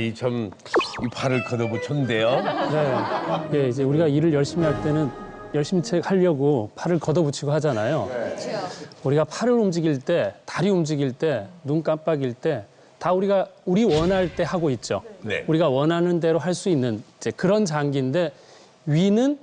아이 참 이 팔을 걷어붙였는데요. 네. 예, 이제 우리가 일을 열심히 할 때는 열심히 하려고 팔을 걷어붙이고 하잖아요. 우리가 팔을 움직일 때, 다리 움직일 때, 눈 깜빡일 때 다 우리 원할 때 하고 있죠. 네. 우리가 원하는 대로 할 수 있는 이제 그런 장기인데 위는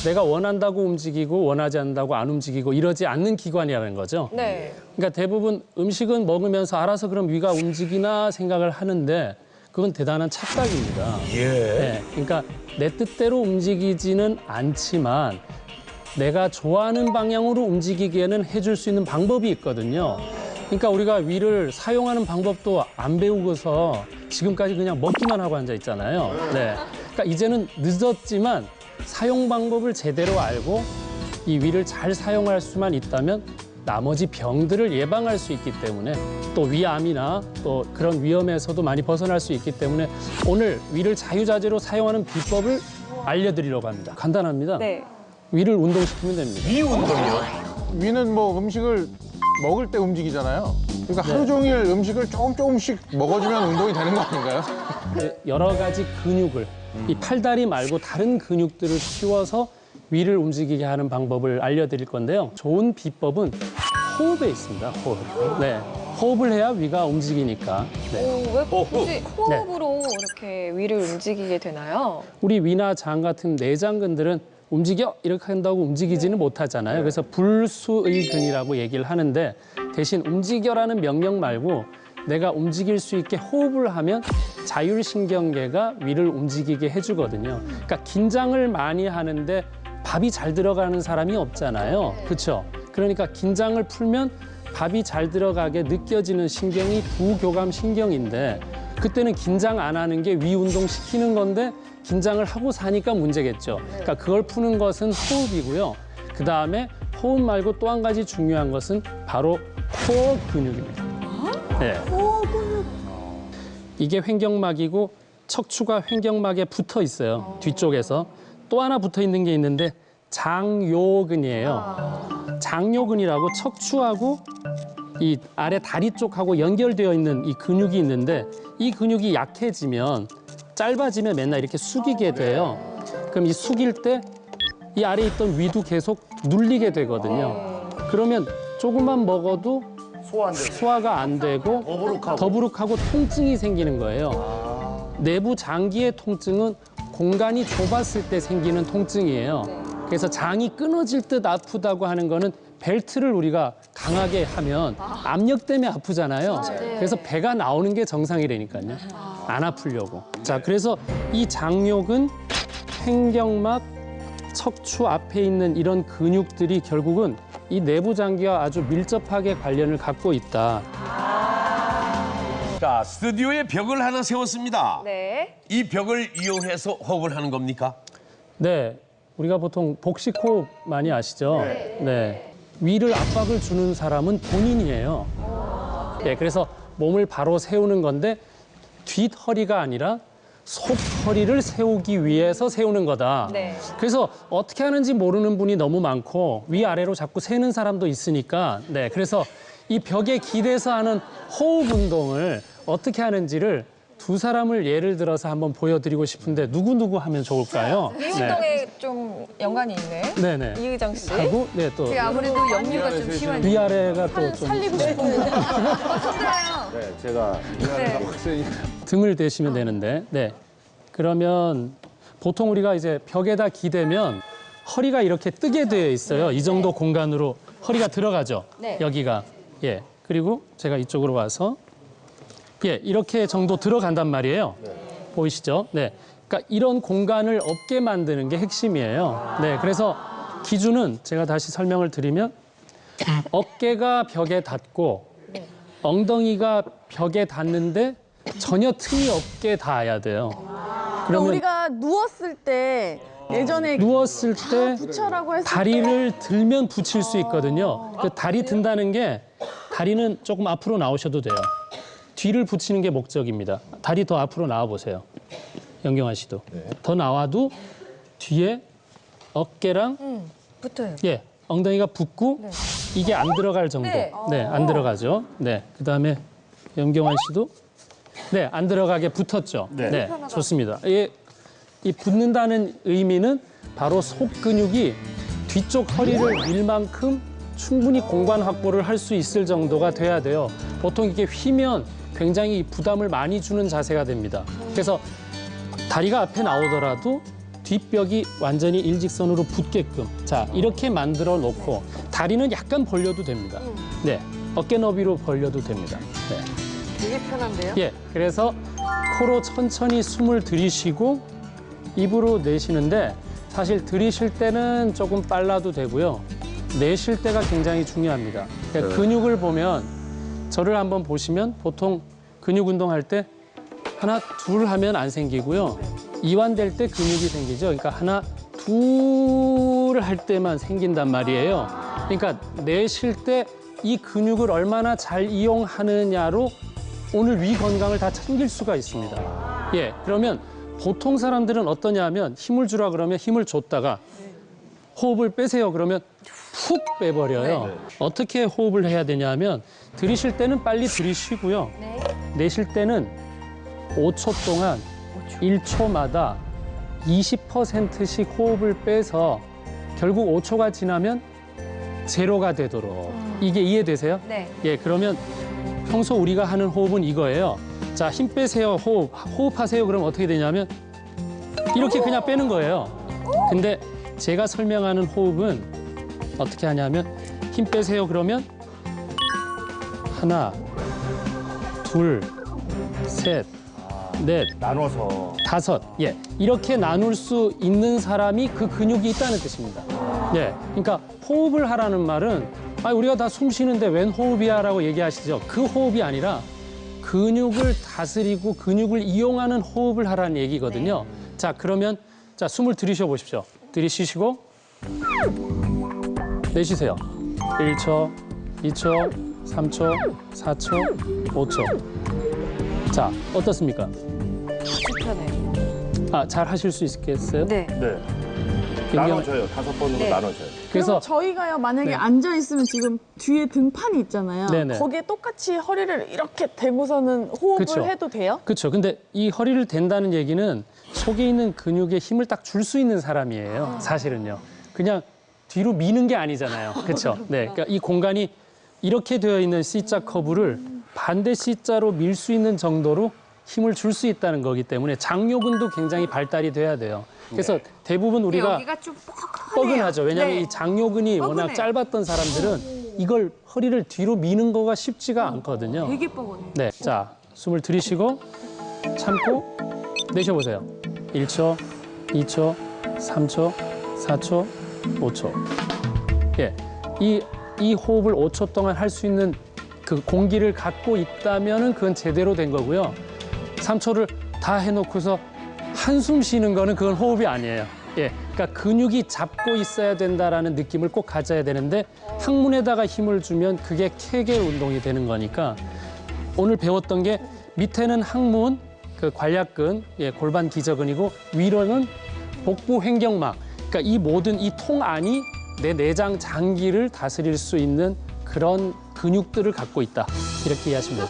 내가 원한다고 움직이고 원하지 않는다고 안 움직이고 이러지 않는 기관이라는 거죠. 네. 그러니까 대부분 음식은 먹으면서 알아서 그럼 위가 움직이나 생각을 하는데 그건 대단한 착각입니다. 예. 네, 그러니까 내 뜻대로 움직이지는 않지만 내가 좋아하는 방향으로 움직이게는 해줄 수 있는 방법이 있거든요. 그러니까 우리가 위를 사용하는 방법도 안 배우고서 지금까지 그냥 먹기만 하고 앉아 있잖아요. 네. 그러니까 이제는 늦었지만 사용 방법을 제대로 알고 이 위를 잘 사용할 수만 있다면 나머지 병들을 예방할 수 있기 때문에 또 위암이나 또 그런 위험에서도 많이 벗어날 수 있기 때문에 오늘 위를 자유자재로 사용하는 비법을 알려드리려고 합니다. 간단합니다. 네. 위를 운동시키면 됩니다. 위 운동이요? 위는 뭐 음식을 먹을 때 움직이잖아요. 그러니까 하루 종일 음식을 조금씩 먹어주면 운동이 되는 거 아닌가요? 여러 가지 근육을 이 팔다리 말고 다른 근육들을 키워서 위를 움직이게 하는 방법을 알려드릴 건데요. 좋은 비법은 호흡에 있습니다. 호흡. 네, 호흡을 해야 위가 움직이니까. 네. 왜 굳이 호흡으로 이렇게 위를 움직이게 되나요? 우리 위나 장 같은 내장근들은 움직여 이렇게 한다고 움직이지는 못하잖아요. 그래서 불수의근이라고 얘기를 하는데 대신 움직여라는 명령 말고 내가 움직일 수 있게 호흡을 하면 자율신경계가 위를 움직이게 해주거든요. 그러니까 긴장을 많이 하는데 밥이 잘 들어가는 사람이 없잖아요. 그렇죠? 그러니까 긴장을 풀면 밥이 잘 들어가게 느껴지는 신경이 부교감 신경인데 그때는 긴장 안 하는 게 위 운동 시키는 건데 긴장을 하고 사니까 문제겠죠. 그러니까 그걸 푸는 것은 호흡이고요. 그다음에 호흡 말고 또 한 가지 중요한 것은 바로 코어 근육입니다. 네. 코어 근육. 이게 횡격막이고 척추가 횡격막에 붙어 있어요. 뒤쪽에서. 또 하나 붙어 있는 게 있는데 장요근이에요. 장요근이라고 척추하고 이 아래 다리 쪽하고 연결되어 있는 이 근육이 있는데 이 근육이 약해지면 짧아지면 맨날 이렇게 숙이게 돼요. 그럼 이 숙일 때 이 아래에 있던 위도 계속 눌리게 되거든요. 그러면 조금만 먹어도 소화가 안 되고 더부룩하고 통증이 생기는 거예요. 내부 장기의 통증은 공간이 좁았을 때 생기는 통증이에요. 그래서 장이 끊어질 듯 아프다고 하는 거는 벨트를 우리가 강하게 하면 압력 때문에 아프잖아요. 그래서 배가 나오는 게 정상이라니까요. 안 아프려고. 자, 그래서 이 장요근, 횡격막, 척추 앞에 있는 이런 근육들이 결국은 이 내부 장기와 아주 밀접하게 관련을 갖고 있다. 자, 스튜디오에 벽을 하나 세웠습니다. 네. 이 벽을 이용해서 호흡을 하는 겁니까? 네, 우리가 보통 복식 호흡 많이 아시죠? 네. 위를 압박을 주는 사람은 본인이에요. 네, 그래서 몸을 바로 세우는 건데 뒷허리가 아니라 속허리를 세우기 위해서 세우는 거다. 네. 그래서 어떻게 하는지 모르는 분이 너무 많고 위아래로 자꾸 세는 사람도 있으니까 네, 그래서 이 벽에 기대서 하는 호흡 운동을 어떻게 하는지를 두 사람을 예를 들어서 한번 보여드리고 싶은데 누구 하면 좋을까요? 이 운동에 좀 연관이 있네. 네네. 이의정 씨. 하고 네, 또 아무래도 역류가 좀 심한 위아래가 또 좀 살리고 싶은데. 네, 제가 네. 확실히 등을 대시면 되는데 네. 그러면 보통 우리가 이제 벽에다 기대면 허리가 이렇게 뜨게 되어 있어요. 이 정도 공간으로 허리가 들어가죠. 여기가. 예. 그리고 제가 이쪽으로 와서 예, 이렇게 정도 들어간단 말이에요. 보이시죠? 네. 그러니까 이런 공간을 없게 만드는 게 핵심이에요. 네. 그래서 기준은 제가 다시 설명을 드리면 어깨가 벽에 닿고 엉덩이가 벽에 닿는데 전혀 틈이 없게 닿아야 돼요. 그러면 우리가 누웠을 때 예전에 누웠을 때 붙여라고 했을 다리를 들면 붙일 수 있거든요. 그 다리 든다는 게 다리는 조금 앞으로 나오셔도 돼요. 뒤를 붙이는 게 목적입니다. 다리 더 앞으로 나와 보세요. 영경아 씨도. 더 나와도 뒤에 어깨랑 붙어요. 예, 엉덩이가 붙고 이게 안 들어갈 정도. 네. 네, 안 들어가죠. 네. 그다음에 염경환 씨도 네, 안 들어가게 붙었죠. 네. 편하다. 좋습니다. 이 붙는다는 의미는 바로 속 근육이 뒤쪽 허리를 밀 만큼 충분히 공간 확보를 할 수 있을 정도가 돼야 돼요. 보통 이게 휘면 굉장히 부담을 많이 주는 자세가 됩니다. 그래서 다리가 앞에 나오더라도 뒷벽이 완전히 일직선으로 붙게끔 자 이렇게 만들어 놓고 다리는 약간 벌려도 됩니다. 네, 어깨 너비로 벌려도 됩니다. 네. 되게 편한데요? 예, 그래서 코로 천천히 숨을 들이쉬고 입으로 내쉬는데 사실 들이쉴 때는 조금 빨라도 되고요. 내쉴 때가 굉장히 중요합니다. 그러니까 근육을 보면 저를 한번 보시면 보통 근육 운동할 때 하나, 둘 하면 안 생기고요. 이완될 때 근육이 생기죠. 그러니까 하나, 둘 할 때만 생긴단 말이에요. 그러니까 내쉴 때 이 근육을 얼마나 잘 이용하느냐로 오늘 위 건강을 다 챙길 수가 있습니다. 예, 그러면 보통 사람들은 어떠냐 하면 힘을 주라 그러면 힘을 줬다가 호흡을 빼세요 그러면 푹 빼버려요. 어떻게 호흡을 해야 되냐 하면 들이쉴 때는 빨리 들이쉬고요. 내쉴 때는 5초 동안 1초마다 20%씩 호흡을 빼서 결국 5초가 지나면 제로가 되도록. 이게 이해되세요? 네. 예, 그러면 평소 우리가 하는 호흡은 이거예요. 자, 힘 빼세요. 호흡하세요. 그러면 어떻게 되냐면 이렇게 그냥 빼는 거예요. 근데 제가 설명하는 호흡은 어떻게 하냐면 힘 빼세요. 그러면 하나, 둘, 셋, 넷, 나눠서. 다섯. 예, 이렇게 나눌 수 있는 사람이 그 근육이 있다는 뜻입니다. 예, 그러니까 호흡을 하라는 말은 우리가 다 숨 쉬는데 웬 호흡이야라고 얘기하시죠. 그 호흡이 아니라 근육을 다스리고 근육을 이용하는 호흡을 하라는 얘기거든요. 자, 그러면 자 숨을 들이쉬어 보십시오. 들이쉬시고 내쉬세요. 1초, 2초, 3초, 4초, 5초. 자, 어떻습니까? 불편해요. 잘 하실 수 있겠어요? 네. 네. 경경- 나눠져요. 5번으로 네. 나눠져요. 그래서 그래서 저희가요 만약에 네. 앉아 있으면 지금 뒤에 등판이 있잖아요. 네네. 거기에 똑같이 허리를 이렇게 대고서는 호흡을 그쵸. 해도 돼요? 그렇죠. 근데 이 허리를 댄다는 얘기는 속에 있는 근육에 힘을 딱 줄 수 있는 사람이에요. 사실은요. 그냥 뒤로 미는 게 아니잖아요. 그렇죠. 네. 그러니까 이 공간이 이렇게 되어 있는 C자 커브를 반대 C자로 밀 수 있는 정도로 힘을 줄 수 있다는 거기 때문에 장요근도 굉장히 발달이 돼야 돼요. 그래서 대부분 우리가 여기가 좀 뻐근해요. 뻐근하죠. 왜냐하면 네. 이 장요근이 워낙 뻐근해요. 짧았던 사람들은 이걸 허리를 뒤로 미는 거가 쉽지가 않거든요. 되게 뻐근해. 네, 자 숨을 들이쉬고 참고 내쉬어보세요. 1초, 2초, 3초, 4초, 5초. 예, 이 호흡을 5초 동안 할 수 있는 그 공기를 갖고 있다면은 그건 제대로 된 거고요. 3초를 다 해놓고서 한숨 쉬는 거는 그건 호흡이 아니에요. 예, 그러니까 근육이 잡고 있어야 된다라는 느낌을 꼭 가져야 되는데 항문에다가 힘을 주면 그게 케겔 운동이 되는 거니까 오늘 배웠던 게 밑에는 항문, 그 관략근, 예, 골반 기저근이고 위로는 복부 횡격막. 그러니까 이 모든 이 통 안이 내 내장 장기를 다스릴 수 있는 그런 근육들을 갖고 있다. 이렇게 이해하시면 돼요.